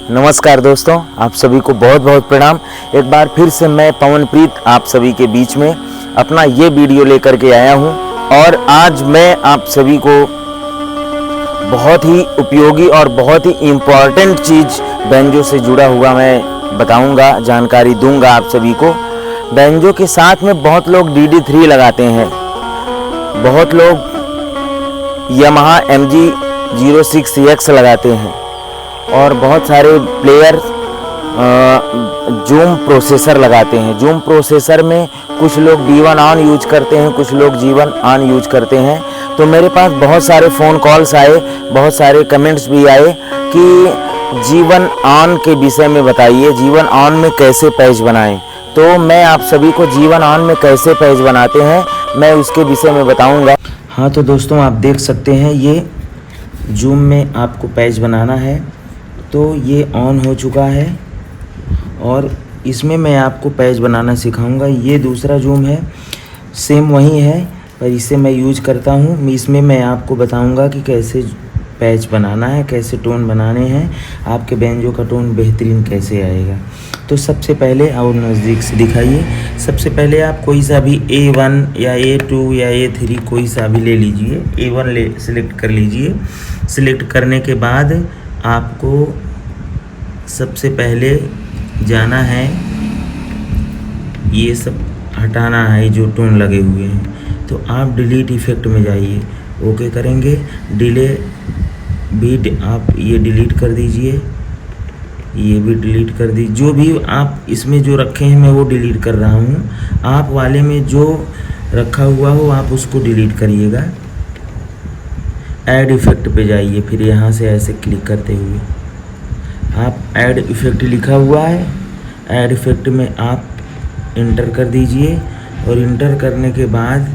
नमस्कार दोस्तों, आप सभी को बहुत बहुत प्रणाम। एक बार फिर से मैं पवनप्रीत आप सभी के बीच में अपना ये वीडियो लेकर के आया हूँ और आज मैं आप सभी को बहुत ही उपयोगी और बहुत ही इम्पॉर्टेंट चीज़ बैंजो से जुड़ा हुआ मैं बताऊंगा, जानकारी दूंगा आप सभी को। बैंजो के साथ में बहुत लोग DD3 लगाते हैं, बहुत लोग यामाहा MG06X लगाते हैं और बहुत सारे प्लेयर जूम प्रोसेसर लगाते हैं। जूम प्रोसेसर में कुछ लोग D1 ऑन यूज करते हैं, कुछ लोग G1 ऑन यूज करते हैं। तो मेरे पास बहुत सारे फ़ोन कॉल्स आए, बहुत सारे कमेंट्स भी आए कि G1 ऑन के विषय में बताइए, G1 ऑन में कैसे पेज बनाएं। तो मैं आप सभी को G1 ऑन में कैसे पेज बनाते हैं मैं उसके विषय में बताऊंगा। हाँ तो दोस्तों, आप देख सकते हैं ये जूम में आपको पेज बनाना है, तो ये ऑन हो चुका है और इसमें मैं आपको पेज बनाना सिखाऊंगा। ये दूसरा जूम है, सेम वही है पर इसे मैं यूज करता हूँ। इसमें मैं आपको बताऊंगा कि कैसे पेज बनाना है, कैसे टोन बनाने हैं, आपके बैंजो का टोन बेहतरीन कैसे आएगा। तो सबसे पहले और नज़दीक से दिखाइए। सबसे पहले आप कोई सा भी A1 या A2 या A3 कोई सा भी ले लीजिए। A1 सिलेक्ट कर लीजिए। सिलेक्ट करने के बाद आपको सबसे पहले जाना है, ये सब हटाना है जो टोन लगे हुए हैं। तो आप डिलीट इफ़ेक्ट में जाइए, ओके करेंगे। डिले बीट आप ये डिलीट कर दीजिए, ये भी डिलीट कर दीजिए। जो भी आप इसमें जो रखे हैं मैं वो डिलीट कर रहा हूँ। आप वाले में जो रखा हुआ हो आप उसको डिलीट करिएगा। ऐड इफ़ेक्ट पे जाइए, फिर यहाँ से ऐसे क्लिक करते हुए आप ऐड इफ़ेक्ट लिखा हुआ है, ऐड इफ़ेक्ट में आप इंटर कर दीजिए और इंटर करने के बाद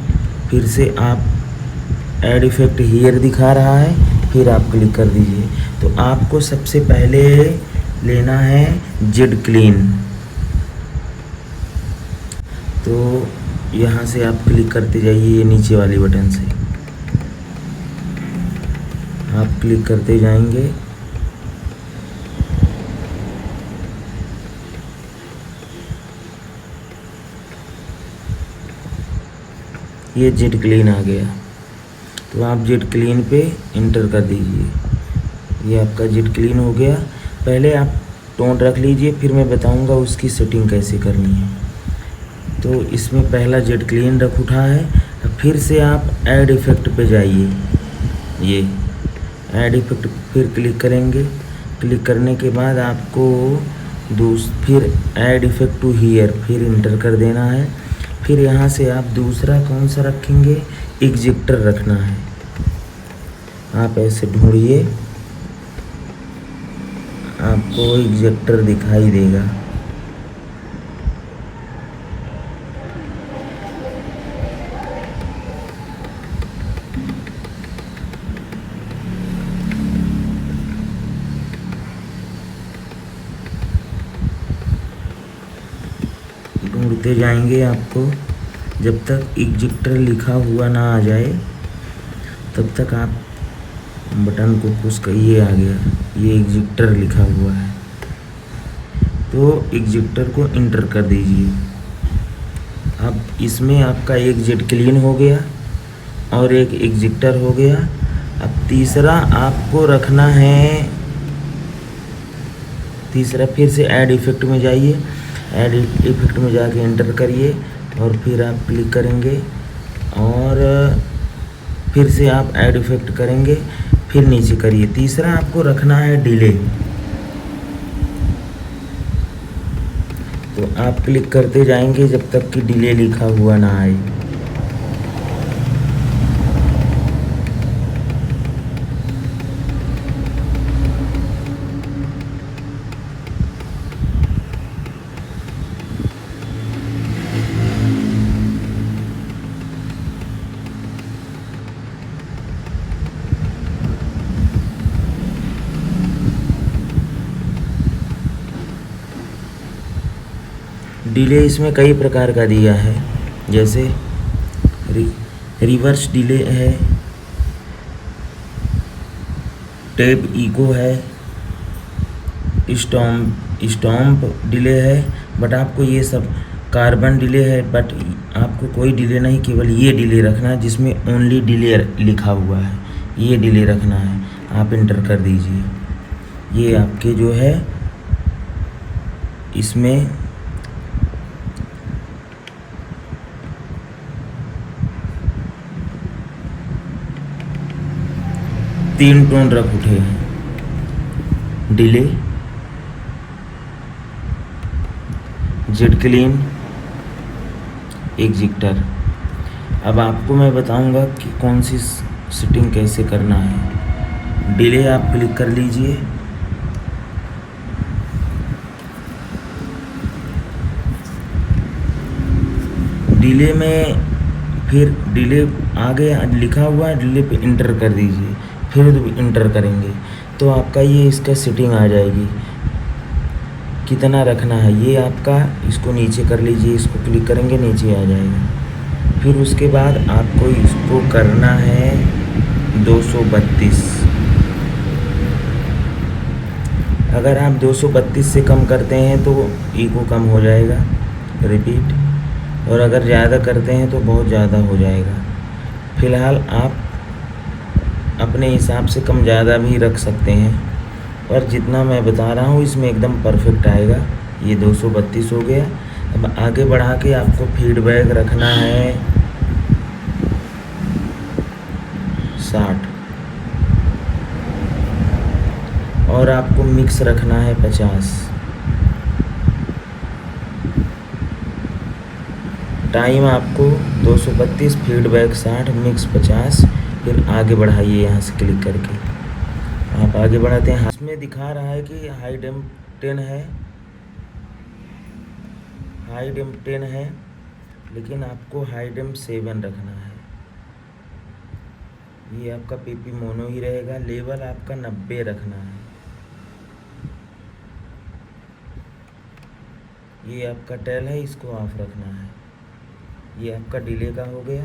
फिर से आप ऐड इफ़ेक्ट हियर दिखा रहा है, फिर आप क्लिक कर दीजिए। तो आपको सबसे पहले लेना है जेड क्लीन। तो यहाँ से आप क्लिक करते जाइए, ये नीचे वाले बटन से आप क्लिक करते जाएंगे। ये जेड क्लीन आ गया, तो आप जेड क्लीन पे इंटर कर दीजिए। ये आपका जेड क्लीन हो गया। पहले आप टोन रख लीजिए, फिर मैं बताऊंगा उसकी सेटिंग कैसे करनी है। तो इसमें पहला जेड क्लीन रख उठा है। फिर से आप ऐड इफ़ेक्ट पे जाइए, ये ऐड इफ़ेक्ट फिर क्लिक करेंगे। क्लिक करने के बाद आपको फिर ऐड इफ़ेक्ट टू हियर फिर इंटर कर देना है। फिर यहाँ से आप दूसरा कौन सा रखेंगे, एग्जेक्टर रखना है। आप ऐसे ढूंढिए, आपको एग्जेक्टर दिखाई देगा। ढूंढते जाएंगे, आपको जब तक एग्जेक्टर लिखा हुआ ना आ जाए तब तक आप बटन को पुश करिए। आ गया, ये एग्जेक्टर लिखा हुआ है, तो एग्जेक्टर को इंटर कर दीजिए। अब इसमें आपका एक जेड क्लीन हो गया और एक एग्जेक्टर हो गया। अब तीसरा आपको रखना है, तीसरा फिर से ऐड इफ़ेक्ट में जाइए, ऐड इफ़ेक्ट में जाके इंटर करिए और फिर आप क्लिक करेंगे और फिर से आप ऐड इफ़ेक्ट करेंगे, फिर नीचे करिए। तीसरा आपको रखना है डिले, तो आप क्लिक करते जाएंगे जब तक कि डिले लिखा हुआ ना आए। डिले इसमें कई प्रकार का दिया है, जैसे रिवर्स डिले है, टेप इको है, स्टॉम्प डिले है, बट आपको ये सब कार्बन डिले है, बट आपको कोई डिले नहीं, केवल ये डिले रखना है जिसमें ओनली डिले लिखा हुआ है, ये डिले रखना है। आप इंटर कर दीजिए। ये आपके जो है इसमें तीन टोन रख उठे हैं, डिले, जेट क्लीन, एग्जिक्टर। अब आपको मैं बताऊंगा कि कौन सी सेटिंग कैसे करना है। डिले आप क्लिक कर लीजिए। डिले में फिर डिले आगे लिखा हुआ है, डिले पे इंटर कर दीजिए। फिर इंटर करेंगे तो आपका ये इसका सेटिंग आ जाएगी, कितना रखना है ये आपका। इसको नीचे कर लीजिए, इसको क्लिक करेंगे नीचे आ जाएगा। फिर उसके बाद आपको इसको करना है 232। अगर आप 232 से कम करते हैं तो इको कम हो जाएगा, रिपीट, और अगर ज़्यादा करते हैं तो बहुत ज़्यादा हो जाएगा। फ़िलहाल आप अपने हिसाब से कम ज़्यादा भी रख सकते हैं, और जितना मैं बता रहा हूँ इसमें एकदम परफेक्ट आएगा। ये 232 हो गया। अब आगे बढ़ा के आपको फीडबैक रखना है 60, और आपको मिक्स रखना है 50। टाइम आपको 232, फीडबैक 60, मिक्स 50। फिर आगे बढ़ाइए यहाँ से क्लिक करके। आप आगे बढ़ाते हैं, इसमें दिखा रहा है कि हाई डेम्प 10 है, हाई डेम्प 10 है, लेकिन आपको हाई डेम्प 7 रखना है। ये आपका पीपी मोनो ही रहेगा। लेवल आपका 90 रखना है। ये आपका टेल है, इसको ऑफ रखना है। ये आपका डिले का हो गया।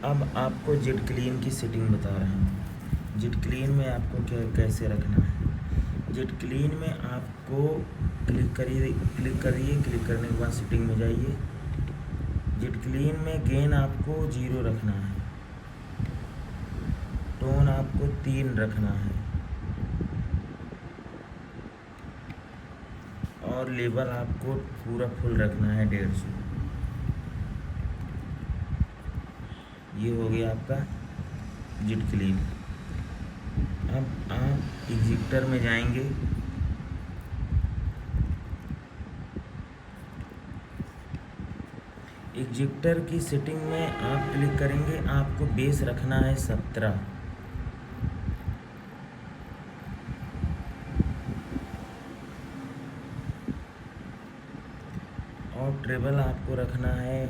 अब आपको जेट क्लीन की सेटिंग बता रहा हूँ। जेट क्लीन में आपको कैसे रखना है। जेट क्लीन में आपको क्लिक करिए, क्लिक करने के बाद सेटिंग में जाइए। जेट क्लीन में गेन आपको 0 रखना है, टोन आपको 3 रखना है, और लेवल आपको पूरा फुल रखना है 150। ये हो गया आपका जेट क्लीन। अब आप एग्जिक्टर में जाएंगे। एग्जिक्टर की सेटिंग में आप क्लिक करेंगे। आपको बेस रखना है 17, और ट्रेबल आपको रखना है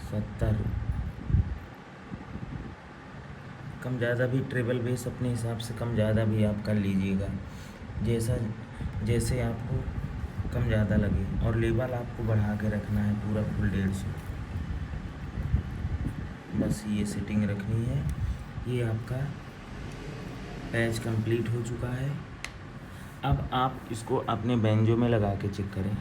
70। कम ज़्यादा भी ट्रेबल बेस अपने हिसाब से कम ज़्यादा भी आप कर लीजिएगा, जैसे आपको कम ज़्यादा लगे। और लेवल आपको बढ़ा के रखना है पूरा फुल 150। बस ये सेटिंग रखनी है। ये आपका पैच कंप्लीट हो चुका है। अब आप इसको अपने बैंजो में लगा के चेक करें।